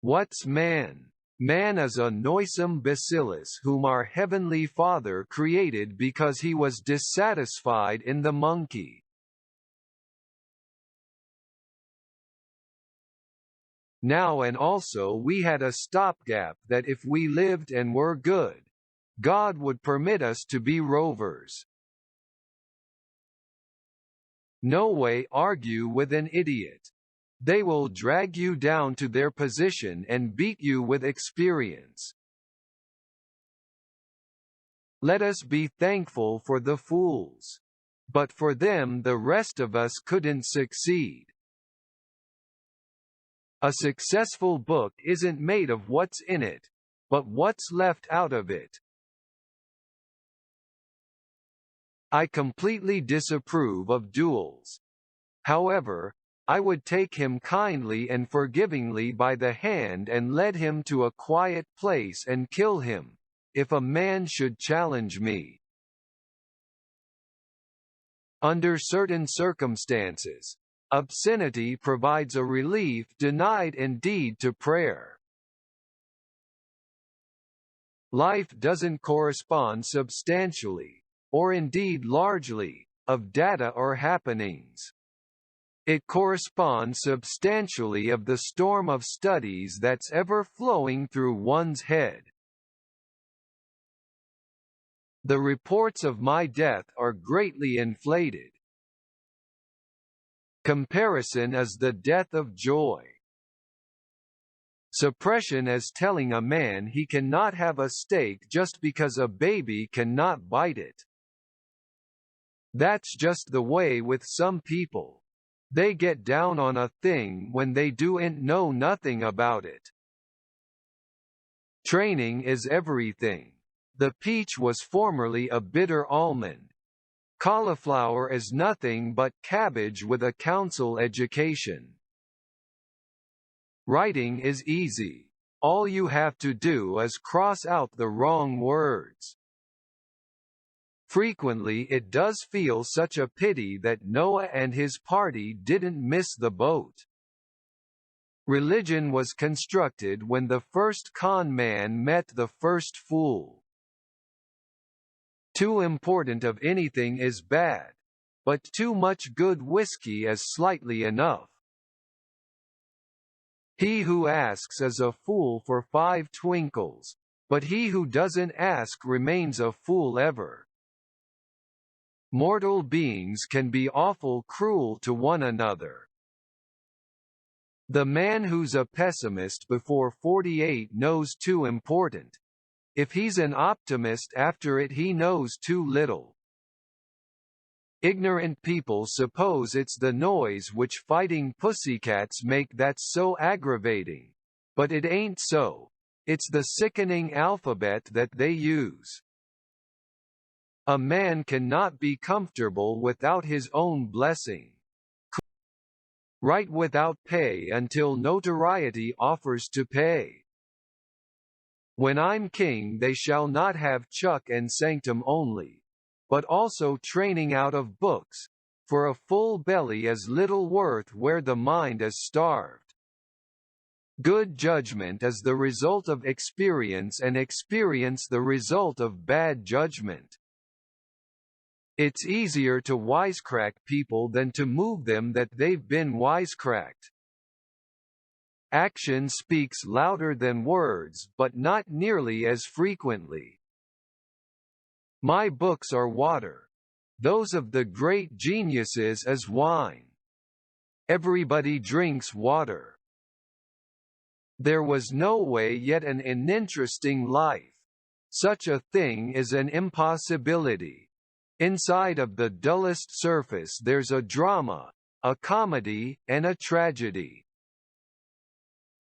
What's man? Man is a noisome bacillus whom our Heavenly Father created because he was dissatisfied in the monkey. Now and also we had a stopgap that if we lived and were good, God would permit us to be rovers. No way argue with an idiot. They will drag you down to their position and beat you with experience. Let us be thankful for the fools. But for them the rest of us couldn't succeed. A successful book isn't made of what's in it, but what's left out of it. I completely disapprove of duels. However, I would take him kindly and forgivingly by the hand and lead him to a quiet place and kill him, if a man should challenge me. Under certain circumstances, obscenity provides a relief denied indeed to prayer. Life doesn't correspond substantially, or indeed largely, of data or happenings. It corresponds substantially of the storm of studies that's ever flowing through one's head. The reports of my death are greatly inflated. Comparison is the death of joy. Suppression is telling a man he cannot have a steak just because a baby cannot bite it. That's just the way with some people. They get down on a thing when they do'n't know nothing about it. Training is everything. The peach was formerly a bitter almond. Cauliflower is nothing but cabbage with a council education. Writing is easy. All you have to do is cross out the wrong words. Frequently it does feel such a pity that Noah and his party didn't miss the boat. Religion was constructed when the first con man met the first fool. Too important of anything is bad, but too much good whiskey is slightly enough. He who asks is a fool for 5 twinkles, but he who doesn't ask remains a fool ever. Mortal beings can be awful cruel to one another. The man who's a pessimist before 48 knows too important. If he's an optimist after it, he knows too little. Ignorant people suppose it's the noise which fighting pussycats make that's so aggravating. But it ain't so. It's the sickening alphabet that they use. A man cannot be comfortable without his own blessing. Write without pay until notoriety offers to pay. When I'm king they shall not have chuck and sanctum only, but also training out of books, for a full belly is little worth where the mind is starved. Good judgment is the result of experience and experience the result of bad judgment. It's easier to wisecrack people than to move them that they've been wisecracked. Action speaks louder than words but not nearly as frequently. My books are water. Those of the great geniuses is wine. Everybody drinks water. There was no way yet an uninteresting life. Such a thing is an impossibility. Inside of the dullest surface there's a drama, a comedy, and a tragedy.